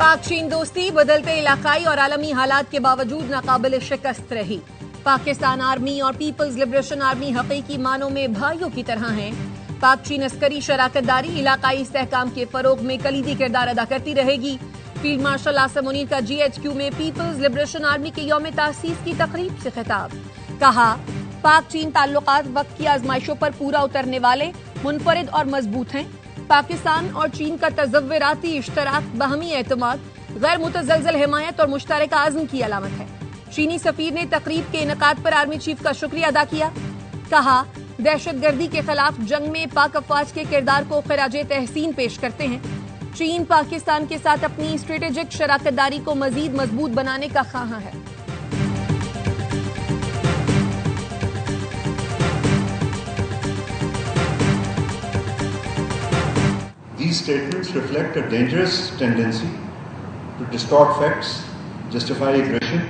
पाक चीन दोस्ती बदलते इलाकाई और आलमी हालात के बावजूद नाकाबिल शिकस्त रही। पाकिस्तान आर्मी और पीपल्स लिबरेशन आर्मी हकीकी मानों में भाइयों की तरह हैं। पाक चीन अस्करी शराकतदारी इलाकाई इस्तेहकाम के फरोग में कलीदी किरदार अदा करती रहेगी। फील्ड मार्शल आसिम मुनीर का GHQ में पीपल्स लिबरेशन आर्मी के यौम तासीस की तकरीब से खिताब। कहा, पाक चीन ताल्लुकात वक्त की आजमाइशों पर पूरा उतरने वाले, मुनफरिद और मजबूत हैं। पाकिस्तान और चीन का तजव्वुराती इश्तराक, बाहमी एतमाद, गैर मुतज़लज़ल हिमायत और मुश्तरका आज़म की अलामत है। चीनी सफीर ने तकरीब के इनेकाद पर आर्मी चीफ का शुक्रिया अदा किया। कहा, दहशतगर्दी के खिलाफ जंग में पाक अफवाज के किरदार को खिराजे तहसीन पेश करते हैं। चीन पाकिस्तान के साथ अपनी स्ट्रेटेजिक शराकतदारी को मजीद मजबूत बनाने का ख्वाहां है। These statements reflect a dangerous tendency to distort facts, justify aggression,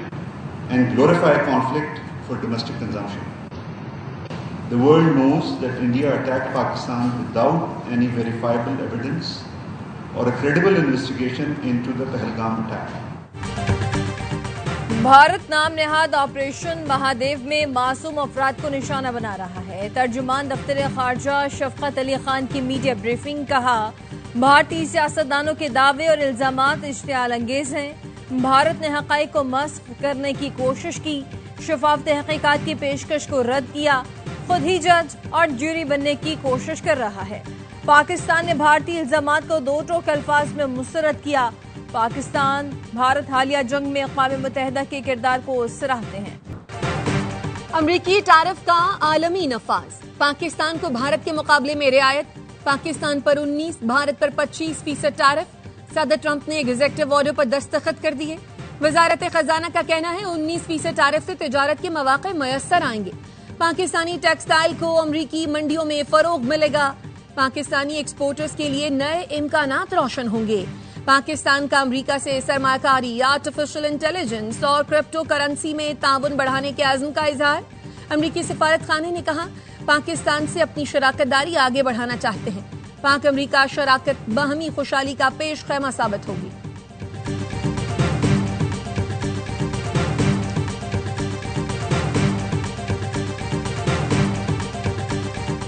and glorify conflict for domestic consumption. The world knows that India attacked Pakistan without any verifiable evidence or a credible investigation into the Pahalgam attack. Bharat नाम Nehad operation Mahadev में मासूम अफराद को निशाना बना रहा है। तर्जुमान दफ्तर खारजा शफकत अली खान की मीडिया ब्रीफिंग। कहा, भारतीय सियासतदानों के दावे और इल्जामात इश्तियाल अंगेज हैं। भारत ने हक़ाइक़ को मस्ख करने की कोशिश की, शफाफ तहक़ीक़ात की पेशकश को रद्द किया, खुद ही जज और ज्यूरी बनने की कोशिश कर रहा है। पाकिस्तान ने भारतीय इल्जामात को दो टोक अल्फाज में मुस्तरद किया। पाकिस्तान भारत हालिया जंग में अक़वाम मुत्तहिदा के किरदार को सराहते हैं। अमरीकी टैरिफ का आलमी नफाज, पाकिस्तान को भारत के मुकाबले में रियायत। पाकिस्तान पर 19, भारत पर 25% टैरिफ। सदर ट्रंप ने एग्जीक्यूटिव ऑर्डर पर दस्तखत कर दिए। वजारत खजाना का कहना है 19% टैरिफ से तिजारत के मौके मयसर आएंगे। पाकिस्तानी टेक्सटाइल को अमरीकी मंडियों में फरोग मिलेगा। पाकिस्तानी एक्सपोर्टर्स के लिए नए इम्कानात रोशन होंगे। पाकिस्तान का अमरीका से सरमाकारी, आर्टिफिशियल इंटेलिजेंस और क्रिप्टो करेंसी में ताउन बढ़ाने के आज़म का इजहार। अमरीकी सफारत खाने ने कहा, पाकिस्तान से अपनी शराकतदारी आगे बढ़ाना चाहते हैं। पाक अमरीका शराकत बाहमी खुशहाली का पेश खैमा साबित होगी।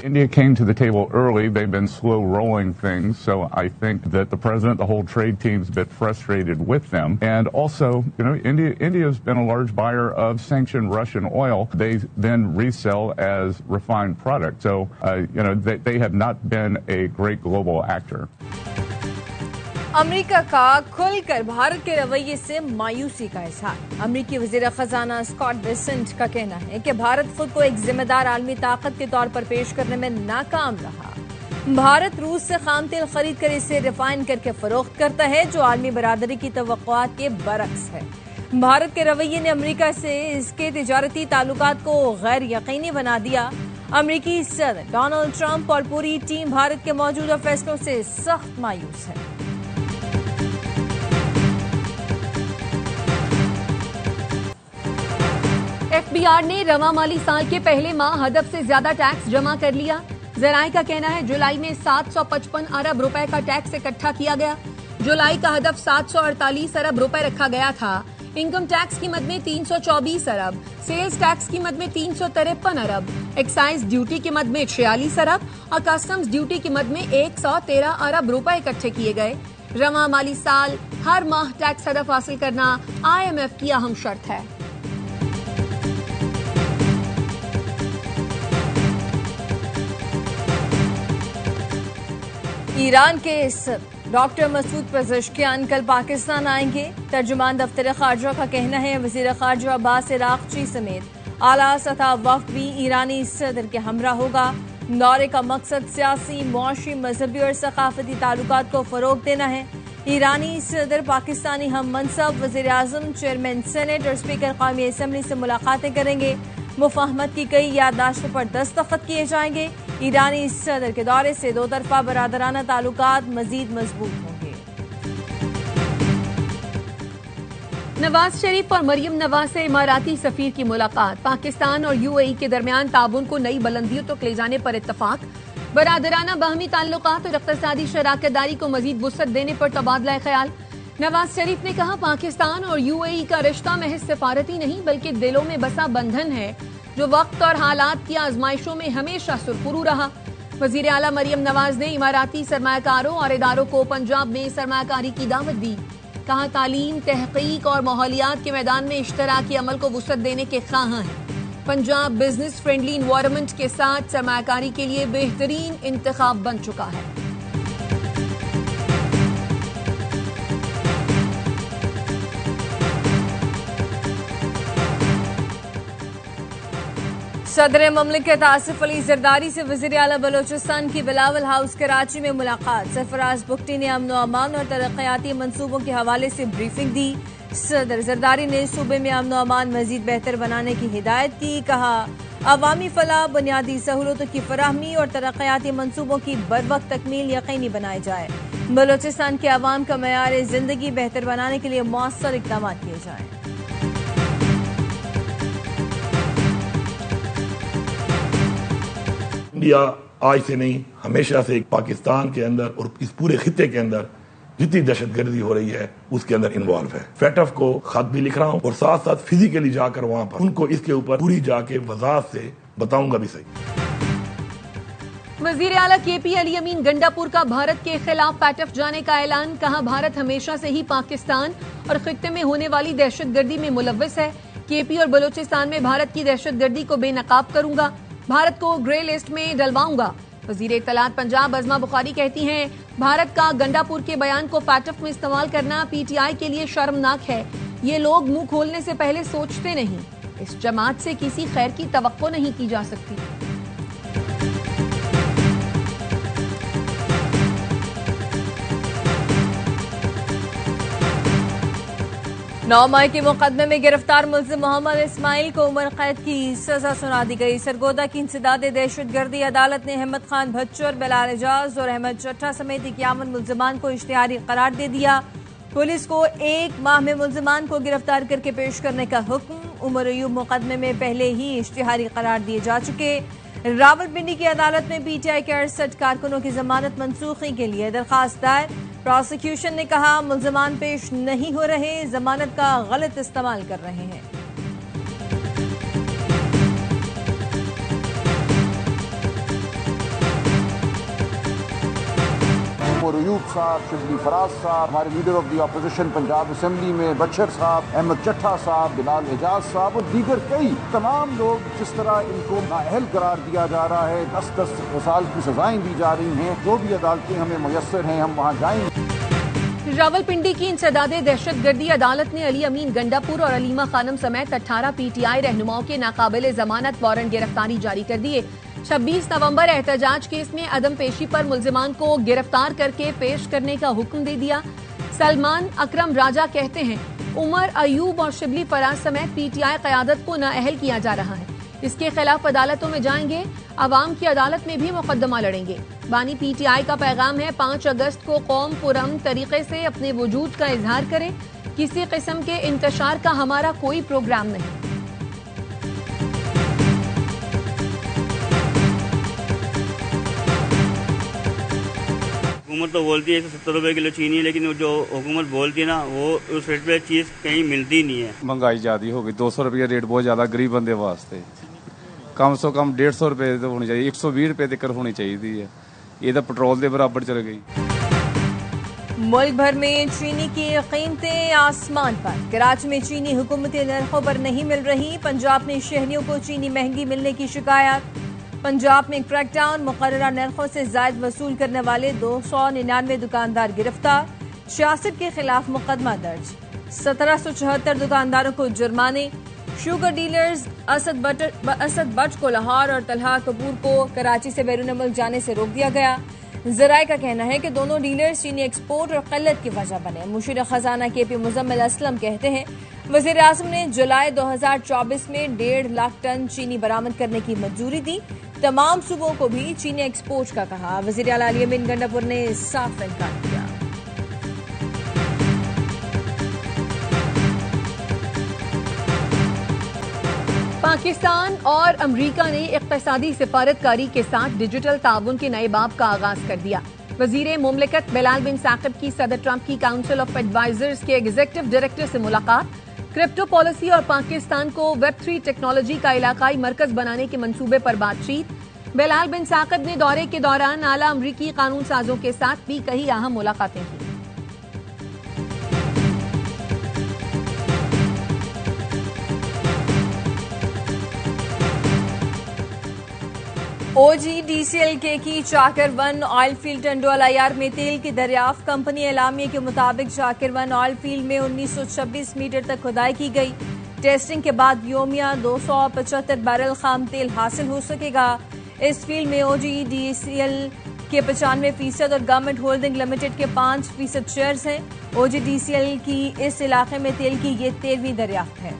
India came to the table early. They've been slow rolling things. So I think that the president, the whole trade team's a bit frustrated with them. And also, India's been a large buyer of sanctioned Russian oil. They then resell as refined product. So, they have not been a great global actor. America का खुलकर भारत के रवैये से मायूसी का इजहार। अमेरिकी वजीर खजाना स्कॉट बेसेंट का कहना है कि भारत खुद को एक जिम्मेदार आलमी ताकत के तौर पर पेश करने में नाकाम रहा। भारत रूस से खाम तेल खरीद कर इसे रिफाइन करके फरोख्त करता है, जो आलमी बरादरी की तवक्कुआत के बरक्स है। भारत के रवैये ने अमेरिका से इसके तिजारती ताल्लुकात को गैर यकीनी बना दिया। अमेरिकी सदर डोनाल्ड ट्रंप और पूरी टीम भारत के मौजूदा फैसलों से सख्त मायूस है। FBR ने रवा माली साल के पहले माह हदफ से ज्यादा टैक्स जमा कर लिया। ज़राए का कहना है जुलाई में 755 अरब रुपए का टैक्स इकट्ठा किया गया। जुलाई का हदफ 748 अरब रुपए रखा गया था। इनकम टैक्स की मद में 324 अरब, सेल्स टैक्स की मद में 353 अरब, एक्साइज ड्यूटी की मद में 46 अरब और कस्टम्स ड्यूटी की मद में 113 अरब रुपए इकट्ठे किए गए। रवा माली साल हर माह टैक्स हदफ हासिल करना IMF की अहम शर्त है। ईरान के डॉक्टर मसूद पेज़ेश्कियान कल पाकिस्तान आएंगे। तर्जुमान दफ्तर खारजा का कहना है वजीर खारजा अब्बास इराक़ची समेत आला सतह वफ़द भी ईरानी सदर के हमरा होगा। दौरे का मकसद सियासी, मुआशी, मजहबी और सकाफती ताल्लुकात को फरोग देना है। ईरानी सदर पाकिस्तानी हम मनसब वज़ीर आज़म, चेयरमैन सेनेट और स्पीकर कौमी असम्बली से मुलाकातें करेंगे। मुफाहमत की कई याददाश्तों पर दस्तखत किए जाएंगे। ईरानी सदर के दौरे से दो तरफा बरादराना ताल्लुकात मजीद मजबूत होंगे। नवाज शरीफ और मरियम नवाज से इमाराती सफीर की मुलाकात। पाकिस्तान और UAE के दरमियान ताउन को नई बुलंदियों तक ले जाने पर इत्तफाक। बरादराना बाहमी ताल्लुकात और इक़्तिसादी शराकतदारी को मजीद वुसअत देने पर तबादला ख्याल। नवाज शरीफ ने कहा, पाकिस्तान और यूएई का रिश्ता महज सिफारती नहीं बल्कि दिलों में बसा बंधन है जो वक्त और हालात की आजमाइशों में हमेशा सुरखरू रहा। वजीर आला मरियम नवाज ने इमाराती सरमायाकारों और इदारों को पंजाब में सरमायाकारी की दावत दी। कहा, तालीम, तहकीक और माहौलियात के मैदान में इश्तराकी अमल को वुसअत देने के ख्वाहां हैं। पंजाब बिजनेस फ्रेंडली एनवायरनमेंट के साथ सरमायाकारी के लिए बेहतरीन इंतखाब बन चुका है। सदर ममलिकत आसिफ अली जरदारी से वज़ीर आला बलोचिस्तान की बिलावल हाउस कराची में मुलाकात। सरफराज बुगटी ने अमन अमान और तरक्याती मंसूबों के हवाले से ब्रीफिंग दी। सदर जरदारी ने सूबे में अमन अमान मजीद बेहतर बनाने की हिदायत की। कहा, अवामी फलाह, बुनियादी सहूलतों की फराहमी और तरक्याती मंसूबों की बरवक्त तकमील यकीनी बनाई जाए। बलोचिस्तान के अवाम का मयार जिंदगी बेहतर बनाने के लिए मौसर इक़दाम किए जाएं। इंडिया आज से नहीं, हमेशा से पाकिस्तान के अंदर और इस पूरे खित्ते के अंदर जितनी दहशतगर्दी हो रही है उसके अंदर इन्वॉल्व है। फैटफ को खत भी लिख रहा हूँ और साथ साथ फिजिकली जाकर वहां पर उनको इसके ऊपर पूरी जाके वजाहत से बताऊंगा भी सही। वजीर आला केपी अली अमीन गंडापुर का भारत के खिलाफ पैटफ जाने का ऐलान। कहा, भारत हमेशा से ही पाकिस्तान और खित्ते में होने वाली दहशतगर्दी में मुलव्वस है। केपी और बलोचिस्तान में भारत की दहशतगर्दी को बेनकाब करूंगा, भारत को ग्रे लिस्ट में डलवाऊंगा। वजीर इत्तलात पंजाब अज़मा बुखारी कहती हैं, भारत का गंडापुर के बयान को पैटफ में इस्तेमाल करना पीटीआई के लिए शर्मनाक है। ये लोग मुंह खोलने से पहले सोचते नहीं। इस जमात से किसी खैर की तवक्को नहीं की जा सकती। 9 मई के मुकदमे में गिरफ्तार मुल्जिम मोहम्मद इस्माइल को उम्र कैद की सजा सुना दी गई। सरगोदा की इंसदाद दहशतगर्दी अदालत ने अहमद खान भच्चर, बिलाल एजाज और अहमद चट्टा समेत 51 मुल्जिमान को इश्तिहारी करार दे दिया। पुलिस को 1 माह में मुल्जिमान को गिरफ्तार करके पेश करने का हुक्म। उमर अयूब मुकदमे में पहले ही इश्तिहारी करार दिए जा चुके। रावलपिंडी की अदालत में पीटीआई के 68 कारकुनों की जमानत मनसूखी के लिए दरखास्त दायर। प्रोसिक्यूशन ने कहा, मुल्जिमान पेश नहीं हो रहे, जमानत का गलत इस्तेमाल कर रहे हैं। अयूब साहब, शिबली फराज साहब, हमारे leader of the opposition Punjab assembly में बच्चर साहब, अहमद चट्टा साहब, बिलाल एजाज साहब और दीगर कई तमाम लोग, जिस तरह इनको नाअहल करार दिया जा रहा है, 10-10 साल की सजाएं दी जा रही हैं। जो भी अदालतें हमें मुयस्सर हैं हम वहाँ जाएंगे। रावलपिंडी की इंसदादे दहशतगर्दी अदालत ने अली अमीन गंडापुर और अलीमा खानम समेत 18 पीटीआई रहनुमाओं के नाकाबिले जमानत वारंट गिरफ्तारी जारी कर दिए। 26 नवंबर एहतजाज केस में अदम पेशी पर मुल्जिमान को गिरफ्तार करके पेश करने का हुक्म दे दिया। सलमान अकरम राजा कहते हैं, उमर अयूब और शिबली फराज समेत पीटीआई क़यादत को नाअहल किया जा रहा है। इसके खिलाफ अदालतों में जाएंगे, अवाम की अदालत में भी मुकदमा लड़ेंगे। बानी पीटीआई का पैगाम है, 5 अगस्त को कौम पुरअमन तरीके से अपने वजूद का इजहार करे। किसी किस्म के इंतशार का हमारा कोई प्रोग्राम नहीं। हुकूमत तो बोलती है 170 रुपए किलो चीनी, लेकिन जो हुकूमत बोलती है ना वो उस रेट पे चीज़ कहीं मिलती नहीं है। महंगाई ज़्यादा हो गई, 200 रुपये रेट बहुत ज़्यादा गरीब बंदे वास्ते। कम से कम 150 रुपये तो होनी चाहिए, 120 रुपये तक होनी चाहिए। ये तो पेट्रोल के बराबर चल गई। मुल्क भर में चीनी की कीमतें आसमान पर। कराची में चीनी हुकूमती नरखों पर नहीं मिल रही। पंजाब में शहरियों को चीनी महंगी मिलने की शिकायत। पंजाब में क्रैकडाउन, मुकर्ररा नरखों से जायद वसूल करने वाले 299 दुकानदार गिरफ्तार। 66 के खिलाफ मुकदमा दर्ज। 1774 दुकानदारों को जुर्माने। शुगर डीलर्स असद बट को लाहौर और तलहा कपूर को कराची से बैरून मुल्क जाने से रोक दिया गया। जराये का कहना है कि दोनों डीलर्स चीनी एक्सपोर्ट और किल्लत की वजह बने। मुशीर खजाना केपी मुजम्मिल असलम कहते हैं, वजीर आज़म ने जुलाई 2024 में 1.5 लाख टन चीनी बरामद करने की मंजूरी दी। तमाम सूबों को भी चीनी एक्सपोर्ट का कहा। वजीर आला अली अमीन गंडापुर ने साफ इनकार किया। पाकिस्तान और अमरीका ने इक़्तिसादी सिफारतकारी के साथ डिजिटल ताउन के नए बाब का आगाज कर दिया। वजीर मुमलिकत बिलाल बिन साकिब की सदर ट्रंप की काउंसिल ऑफ एडवाइजर्स के एग्जीक्यूटिव डायरेक्टर से मुलाकात, क्रिप्टो पॉलिसी और पाकिस्तान को वेब3 टेक्नोलॉजी का इलाकाई मरकज बनाने के मंसूबे पर बातचीत। बिलाल बिन साकिब ने दौरे के दौरान आला अमरीकी कानून साजों के साथ भी कई अहम मुलाकातें की। OGDCL की चाकर वन ऑयल फील्ड टंडोल IR में तेल की दरियाफ्त। कंपनी एलामिया के मुताबिक चाकर वन ऑयल फील्ड में 1926 मीटर तक खुदाई की गई। टेस्टिंग के बाद योमिया 275 बैरल खाम तेल हासिल हो सकेगा। इस फील्ड में OGDCL के 95% और गवर्नमेंट होल्डिंग लिमिटेड के 5% शेयर्स हैं। OGDCL की इस इलाके में तेल की ये 13वीं दरियाफ्त है।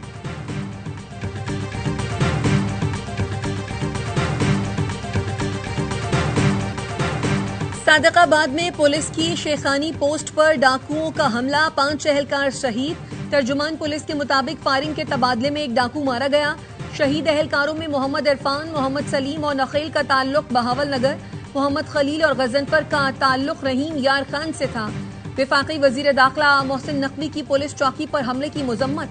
सादिकाबाद में पुलिस की शेखानी पोस्ट पर डाकुओं का हमला, 5 एहलकार शहीद। तर्जुमान पुलिस के मुताबिक फायरिंग के तबादले में एक डाकू मारा गया। शहीद एहलकारों में मोहम्मद इरफान, मोहम्मद सलीम और नखील का ताल्लुक बहावल नगर, मोहम्मद खलील और गजनफर का ताल्लुक रहीम यार खान से था। विफाकी वजीर दाखिला मोहसिन नकवी की पुलिस चौकी पर हमले की मुजम्मत,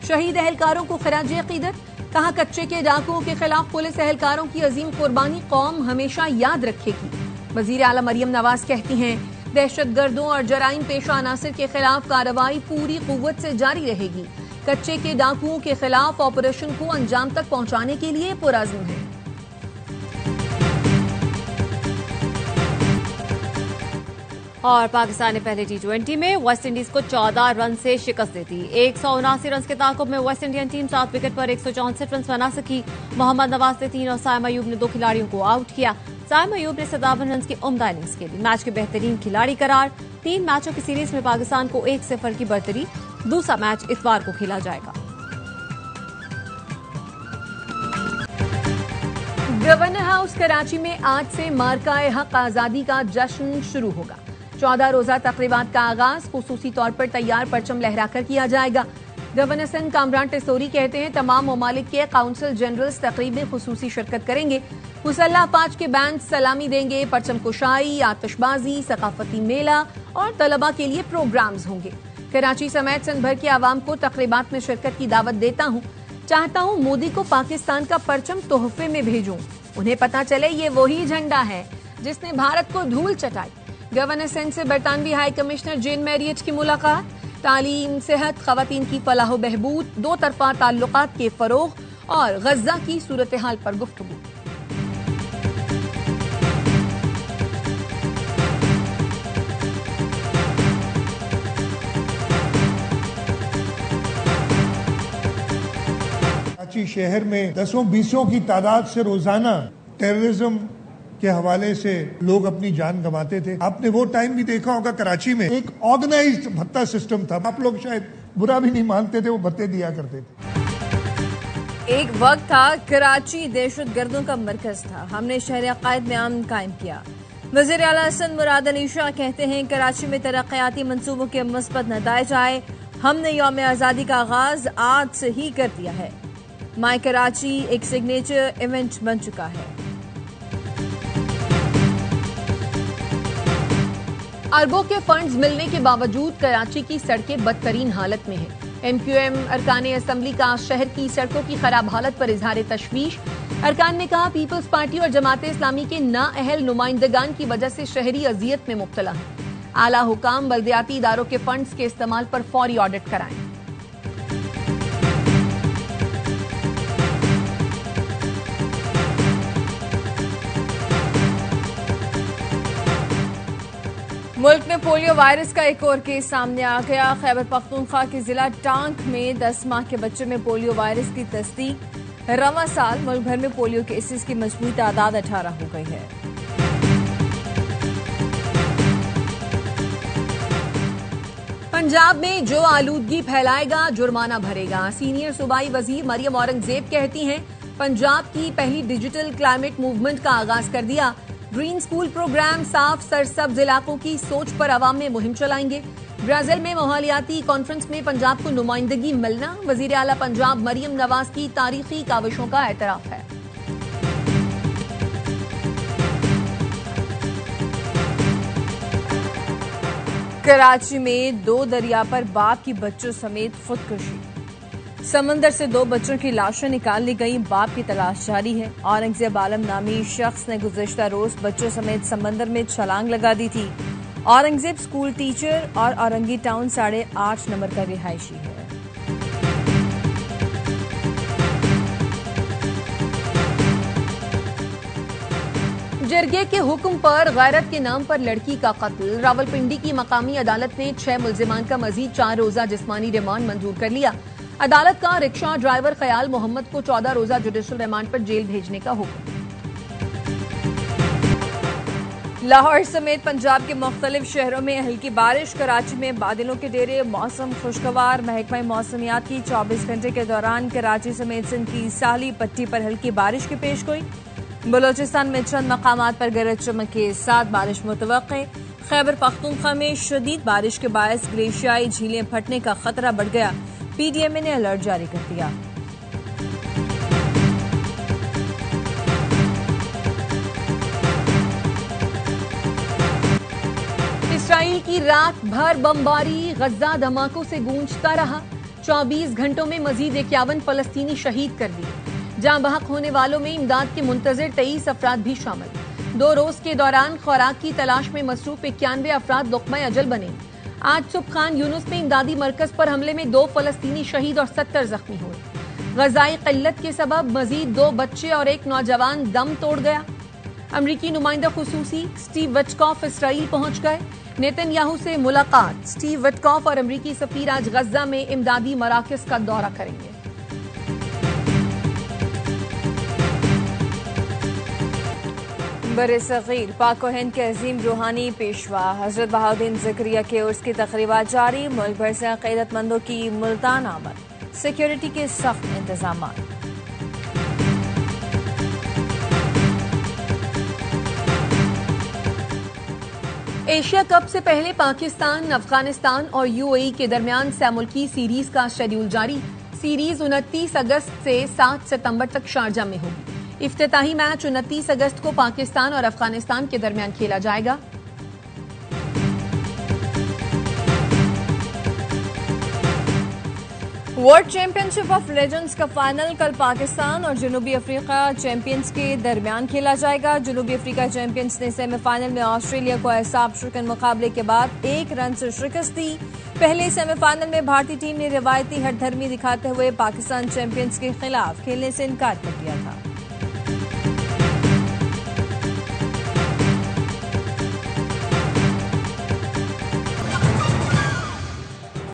शहीद एहलकारों को खिराज अकीदत। कहा, कच्चे के डाकुओं के खिलाफ पुलिस एहलकारों की अजीम कुर्बानी कौम हमेशा याद रखेगी। वजीर आला मरियम नवाज कहती हैं, दहशतगर्दों और जराइम पेशा अनासिर के खिलाफ कार्रवाई पूरी कुव्वत से जारी रहेगी। कच्चे के डाकुओं के खिलाफ ऑपरेशन को अंजाम तक पहुंचाने के लिए पुरअज़्म है। और पाकिस्तान ने पहले T20 में वेस्ट इंडीज को 14 रन से शिकस्त दी। 179 रन के ताकुब में वेस्ट इंडियन टीम 7 विकेट पर 164 रन बना सकी। मोहम्मद नवाज ने 3 और साइम अयूब ने 2 खिलाड़ियों को आउट किया। साइम अयूब ने 57 रन की उम्दा इनिंग्स खेली। मैच के बेहतरीन खिलाड़ी करार। 3 मैचों की सीरीज में पाकिस्तान को 1-0 की बढ़तरी। दूसरा मैच इतवार को खेला जाएगा। गवर्नर हाउस कराची में आज से मार्काए हक आजादी का जश्न शुरू होगा। 14 रोजा तकरीबात का आगाज खुसूसी तौर पर तैयार परचम लहराकर किया जाएगा। गवर्नर सिंध कामरान टेसोरी कहते हैं, तमाम ममालिक के काउंसिल जनरल्स तकरीब में खुसूसी शिरकत करेंगे। मुसल्लह अफवाज के बैंड सलामी देंगे। परचम कुशाई, आतिशबाजी, सकाफती मेला और तलबा के लिए प्रोग्राम्स होंगे। कराची समेत सिंध भर की आवाम को तकरीबात में शिरकत की दावत देता हूँ। चाहता हूँ मोदी को पाकिस्तान का परचम तोहफे में भेजूं। उन्हें पता चले ये वही झंडा है जिसने भारत को धूल चटाई। गवर्नर सिंध से बरतानवी हाई कमिश्नर जेन मैरियट की मुलाकात। तालीम, सेहत, खवातीन की फलाह बहबूद, 2 तरफा ताल्लुकात के फरोग और गज्जा की सूरत हाल पर गुफ्तगू। कराची शहर में 10-20 की तादाद से रोजाना टेररिज्म के हवाले से लोग अपनी जान गंवाते थे। आपने वो टाइम भी देखा होगा, कराची में एक ऑर्गेनाइज्ड भत्ता सिस्टम था। आप लोग शायद बुरा भी नहीं मानते थे, वो भत्ते दिया करते थे। एक वक्त था कराची दहशतगर्दों का मरकज था। हमने शहर अकायद में अमन कायम किया। वज़ीर आला हसन मुराद अली शाह कहते हैं, कराची में तरक्याती मंसूबों के मुस्बत नताइज आए। हमने यौम आज़ादी का आगाज आज से ही कर दिया है। माई कराची एक सिग्नेचर इवेंट बन चुका है। अरबों के फंड्स मिलने के बावजूद कराची की सड़कें बदतरीन हालत में हैं। MQM अरकान असम्बली का शहर की सड़कों की खराब हालत पर इजहार तशवीश। अरकान ने कहा, पीपल्स पार्टी और जमात इस्लामी के नाअहल नुमाइंदगान की वजह से शहरी अजियत में मुब्तला है। आला हुकाम बल्दियाती इदारों के फंड्स के इस्तेमाल पर फौरी ऑडिट कराएं। मुल्क में पोलियो वायरस का एक और केस सामने आ गया। खैबर पख्तूनख्वा के जिला टांक में 10 माह के बच्चे में पोलियो वायरस की तस्दीक। रवां साल मुल्क भर में पोलियो केसेस की मजमूई तादाद 18 हो गई है। पंजाब में जो आलूदगी फैलाएगा जुर्माना भरेगा। सीनियर सूबाई वजीर मरियम औरंगजेब कहती हैं, पंजाब की पहली डिजिटल क्लाइमेट मूवमेंट का आगाज कर दिया। ग्रीन स्कूल प्रोग्राम, साफ सरसब्ज इलाकों की सोच पर अवाम में मुहिम चलाएंगे। ब्राजील में माहौलियाती कॉन्फ्रेंस में पंजाब को नुमाइंदगी मिलना वजीर आला पंजाब मरियम नवाज की तारीखी काविशों का एतराफ है। कराची में 2 दरिया पर बाप की बच्चों समेत खुदकुशी। समंदर से 2 बच्चों की लाशें निकाल ली गई, बाप की तलाश जारी है। औरंगजेब आलम नामी शख्स ने गुज़िश्ता रोज बच्चों समेत समंदर में छलांग लगा दी थी। औरंगजेब स्कूल टीचर और औरंगी टाउन 8.5 नंबर का रिहायशी है। जरगे के हुक्म पर गैरत के नाम पर लड़की का कत्ल। रावलपिंडी की मकामी अदालत ने 6 मुल्जिमान का मजीद 4 रोजा जिस्मानी रिमांड मंजूर कर लिया। अदालत का रिक्शा ड्राइवर ख्याल मोहम्मद को 14 रोजा जुडिशल रिमांड पर जेल भेजने का हुक्म। लाहौर समेत पंजाब के मुख्तलिफ शहरों में हल्की बारिश। कराची में बादलों के डेरे, मौसम खुशगवार। महकमा मौसमियात की 24 घंटे के दौरान कराची समेत सिंध की साहली पट्टी पर हल्की बारिश की पेशगोई। बलोचिस्तान में चंद मकामात पर गरज चमक के साथ बारिश मुतवक्के। खैबर पख्तूनख्वा में शदीद बारिश के बायस ग्लेशियाई झीलें फटने का खतरा बढ़ गया। पीडीएमए ने अलर्ट जारी कर दिया। इसराइल की रात भर बमबारी गजा धमाकों से गूंजता रहा। 24 घंटों में मजीद 51 फलस्तीनी शहीद कर दिए। जहां बहक होने वालों में इमदाद के मुंतजर 23 अफराद भी शामिल। 2 रोज के दौरान खुराक की तलाश में मसरूफ 91 अफराद लुक़्मा अजल बने। आज सुबह खान यूनुस में इमदादी मरकज पर हमले में 2 फलस्तीनी शहीद और 70 जख्मी हुए। गजाई किल्लत के सबब मजीद 2 बच्चे और 1 नौजवान दम तोड़ गया। अमरीकी नुमाइंदा खुसूसी स्टीव विटकॉफ इसराइल पहुंच गए। नेतन्याहू से मुलाकात। स्टीव विटकॉफ और अमरीकी सफीर आज गजा में इमदादी मराकज का दौरा करेंगे। बरसगीर पाक व हिंद के अजीम रूहानी पेशवा हजरत बहाउद्दीन ज़करिया के उर्स की तकरीबात जारी। मुल्क भर से अक़ीदतमंदों की मुल्तान आमद। सिक्योरिटी के सख्त इंतजाम। एशिया कप से पहले पाकिस्तान, अफगानिस्तान और यूएई के दरमियान सैमुल्की सीरीज का शेड्यूल जारी। सीरीज 29 अगस्त से 7 सितंबर तक शारजा में होगी। इफ्तिताही मैच 29 अगस्त को पाकिस्तान और अफगानिस्तान के दरमियान खेला जाएगा। वर्ल्ड चैंपियनशिप ऑफ लेजेंड्स का फाइनल कल पाकिस्तान और जनूबी अफ्रीका चैंपियंस के दरमियान खेला जाएगा। जनूबी अफ्रीका चैंपियंस ने सेमीफाइनल में ऑस्ट्रेलिया को एहसाब शुकन मुकाबले के बाद 1 रन से शिकस्त दी। पहले सेमीफाइनल में भारतीय टीम ने रिवायती हठधर्मी दिखाते हुए पाकिस्तान चैंपियंस के खिलाफ खेलने से इनकार कर दिया था।